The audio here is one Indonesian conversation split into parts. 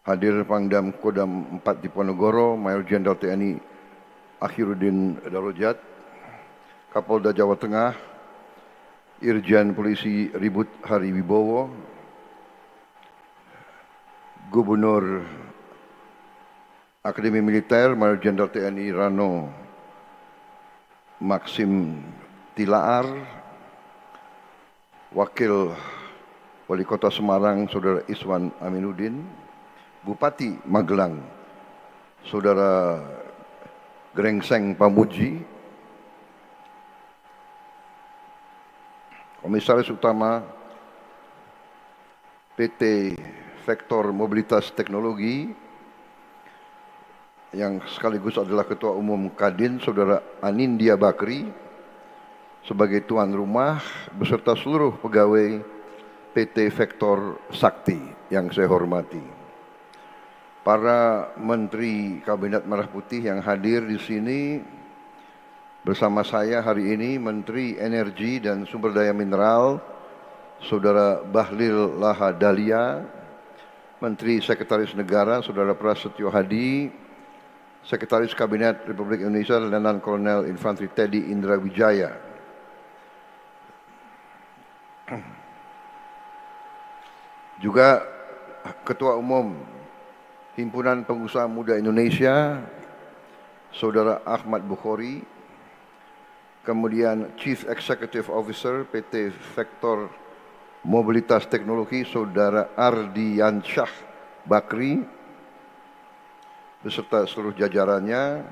Hadir Pangdam Kodam 4 Diponegoro, Mayor Jenderal TNI Akhiruddin Darajat, Kapolda Jawa Tengah, Irjen Polisi Ribut Hari Wibowo, Gubernur Akademi Militer Mayor Jenderal TNI Rano Maxim Tilaar, Wakil Wali Kota Semarang Saudara Iswan Aminuddin, Bupati Magelang Saudara Grengseng Pamuji, Komisaris Utama PT Vektor Mobilitas Teknologi yang sekaligus adalah Ketua Umum Kadin Saudara Anindya Bakri sebagai tuan rumah beserta seluruh pegawai PT Vektor Sakti yang saya hormati. Para Menteri Kabinet Merah Putih yang hadir di sini bersama saya hari ini, Menteri Energi dan Sumber Daya Mineral Saudara Bahlil Lahadalia, Menteri Sekretaris Negara Saudara Prasetyo Hadi, Sekretaris Kabinet Republik Indonesia Letnan Kolonel Infantri Teddy Indra Wijaya, juga Ketua Umum Himpunan Pengusaha Muda Indonesia Saudara Ahmad Bukhori, kemudian Chief Executive Officer PT Vektor Mobilitas Teknologi Saudara Ardiansyah Bakri beserta seluruh jajarannya,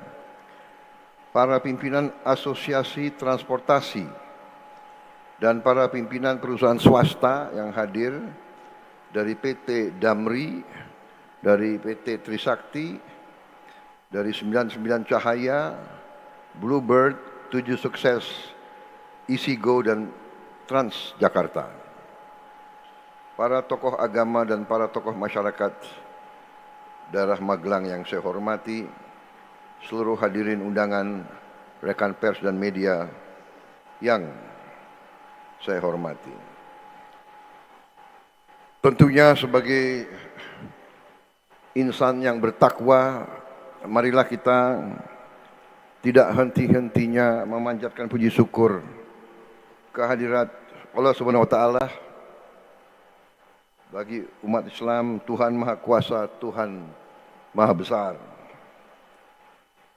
para pimpinan Asosiasi Transportasi dan para pimpinan perusahaan swasta yang hadir dari PT Damri, dari PT Trisakti, dari 99 Cahaya, Bluebird, 7 Sukses, Isigo dan Transjakarta. Para tokoh agama dan para tokoh masyarakat daerah Magelang yang saya hormati, seluruh hadirin undangan, rekan pers dan media yang saya hormati. Tentunya sebagai insan yang bertakwa, marilah kita tidak henti-hentinya memanjatkan puji syukur kehadirat Allah Subhanahu wa taala bagi umat Islam. Tuhan Maha Kuasa, Tuhan Maha Besar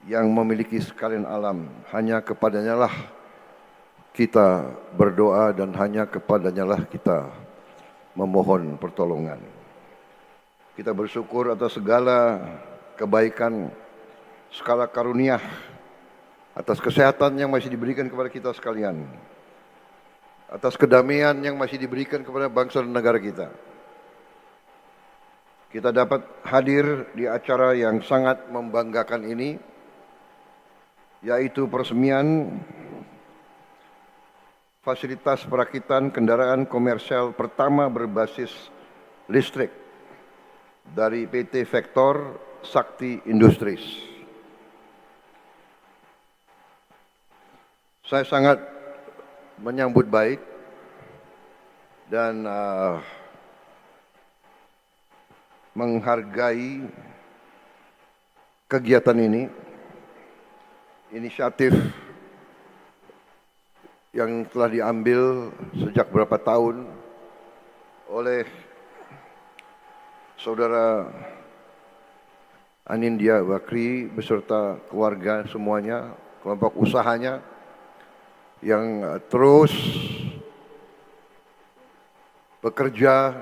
yang memiliki sekalian alam. Hanya kepadanya lah kita berdoa dan hanya kepadanya lah kita memohon pertolongan. Kita bersyukur atas segala kebaikan, segala karunia, atas kesehatan yang masih diberikan kepada kita sekalian, atas kedamaian yang masih diberikan kepada bangsa dan negara kita. Kita dapat hadir di acara yang sangat membanggakan ini, yaitu peresmian fasilitas perakitan kendaraan komersial pertama berbasis listrik dari PT Vektor Sakti Industries. Saya sangat menyambut baik dan menghargai kegiatan ini, inisiatif yang telah diambil sejak beberapa tahun oleh Saudara Anindya Bakri beserta keluarga semuanya, kelompok usahanya yang terus bekerja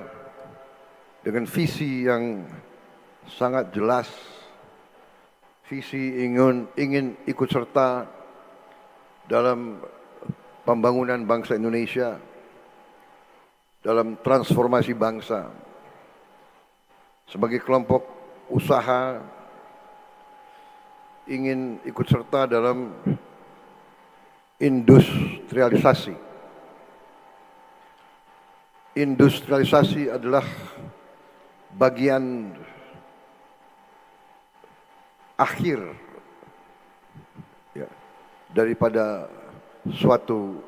dengan visi yang sangat jelas, visi ingin ikut serta dalam pembangunan bangsa Indonesia, dalam transformasi bangsa. Sebagai kelompok usaha ingin ikut serta dalam industrialisasi. Industrialisasi adalah bagian akhir ya, daripada suatu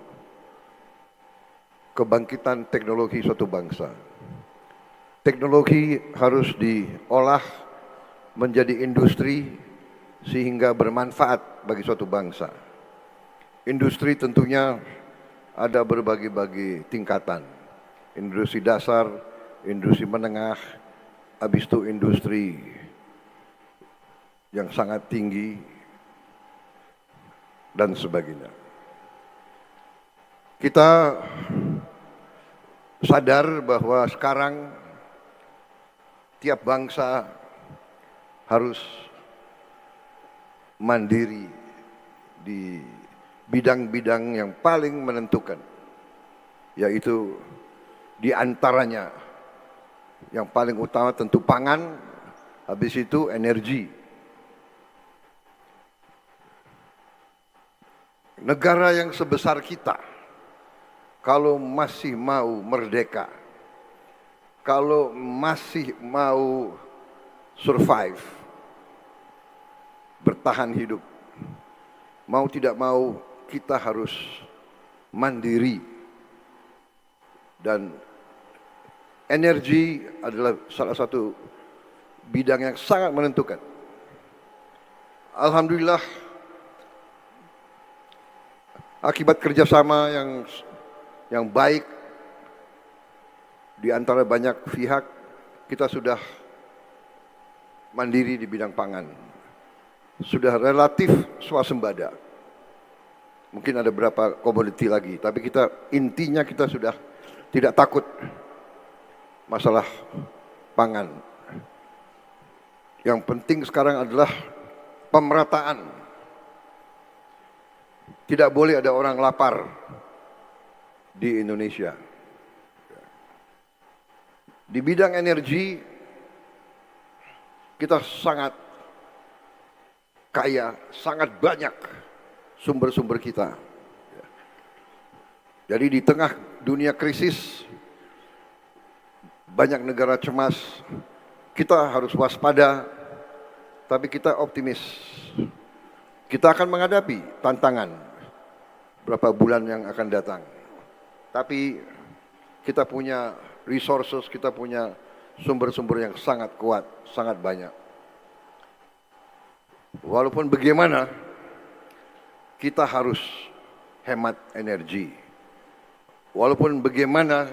kebangkitan teknologi suatu bangsa. Teknologi harus diolah menjadi industri sehingga bermanfaat bagi suatu bangsa. Industri tentunya ada berbagai-bagai tingkatan. Industri dasar, industri menengah, habis itu industri yang sangat tinggi, dan sebagainya. Kita sadar bahwa sekarang tiap bangsa harus mandiri di bidang-bidang yang paling menentukan, yaitu di antaranya yang paling utama tentu pangan, habis itu energi. Negara yang sebesar kita, kalau masih mau merdeka, kalau masih mau survive, bertahan hidup, mau tidak mau kita harus mandiri. Dan energi adalah salah satu bidang yang sangat menentukan. Alhamdulillah, akibat kerjasama yang baik di antara banyak pihak, kita sudah mandiri di bidang pangan. Sudah relatif swasembada. Mungkin ada beberapa komoditi lagi, tapi intinya kita sudah tidak takut masalah pangan. Yang penting sekarang adalah pemerataan. Tidak boleh ada orang lapar di Indonesia. Di bidang energi, kita sangat kaya, sangat banyak sumber-sumber kita. Jadi di tengah dunia krisis, banyak negara cemas, kita harus waspada, tapi kita optimis. Kita akan menghadapi tantangan berapa bulan yang akan datang. Tapi kita punya resources, kita punya sumber-sumber yang sangat kuat, sangat banyak. Walaupun bagaimana, kita harus hemat energi. Walaupun bagaimana,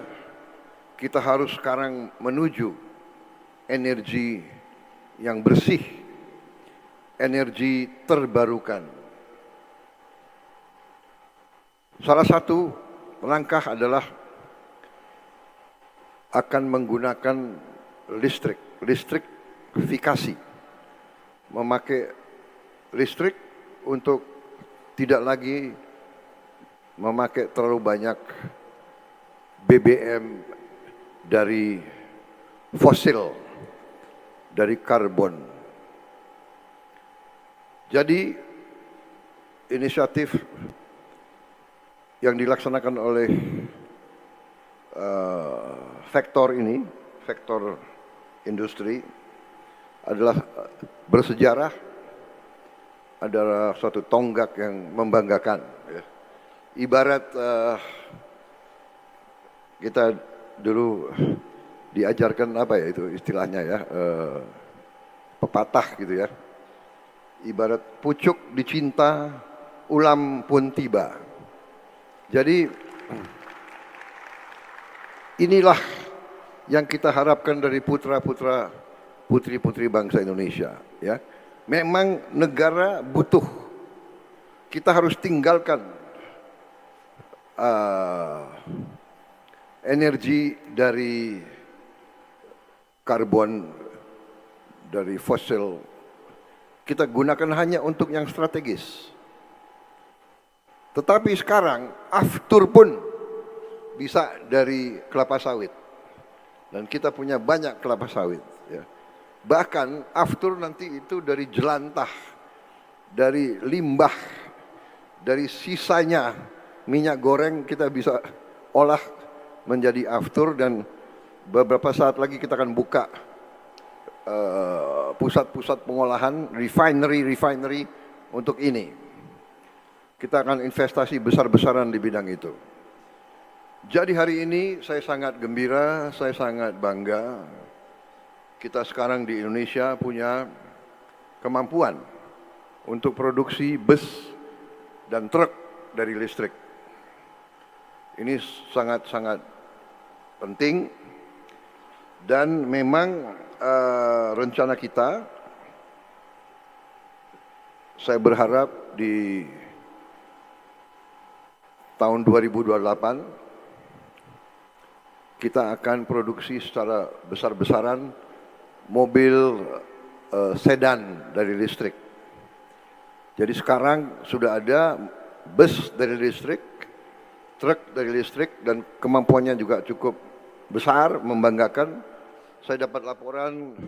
kita harus sekarang menuju energi yang bersih, energi terbarukan. Salah satu langkah adalah akan menggunakan listrikifikasi, memakai listrik untuk tidak lagi memakai terlalu banyak BBM dari fosil, dari karbon. Jadi inisiatif yang dilaksanakan oleh sektor ini, sektor industri, adalah bersejarah, adalah suatu tonggak yang membanggakan. Ibarat kita dulu diajarkan apa ya itu istilahnya ya, pepatah gitu ya. Ibarat pucuk dicinta, ulam pun tiba. Jadi inilah yang kita harapkan dari putra-putra, putri-putri bangsa Indonesia. Ya, memang negara butuh. Kita harus tinggalkan energi dari karbon, dari fosil. Kita gunakan hanya untuk yang strategis. Tetapi sekarang aftur pun bisa dari kelapa sawit. Dan kita punya banyak kelapa sawit. Ya. Bahkan aftur nanti itu dari jelantah, dari limbah, dari sisanya minyak goreng kita bisa olah menjadi aftur, dan beberapa saat lagi kita akan buka pusat-pusat pengolahan, refinery untuk ini. Kita akan investasi besar-besaran di bidang itu. Jadi hari ini saya sangat gembira, saya sangat bangga. Kita sekarang di Indonesia punya kemampuan untuk produksi bus dan truk dari listrik. Ini sangat-sangat penting dan memang rencana kita, saya berharap di tahun 2028 kita akan produksi secara besar-besaran mobil sedan dari listrik. Jadi sekarang sudah ada bus dari listrik, truk dari listrik, dan kemampuannya juga cukup besar, membanggakan. Saya dapat laporan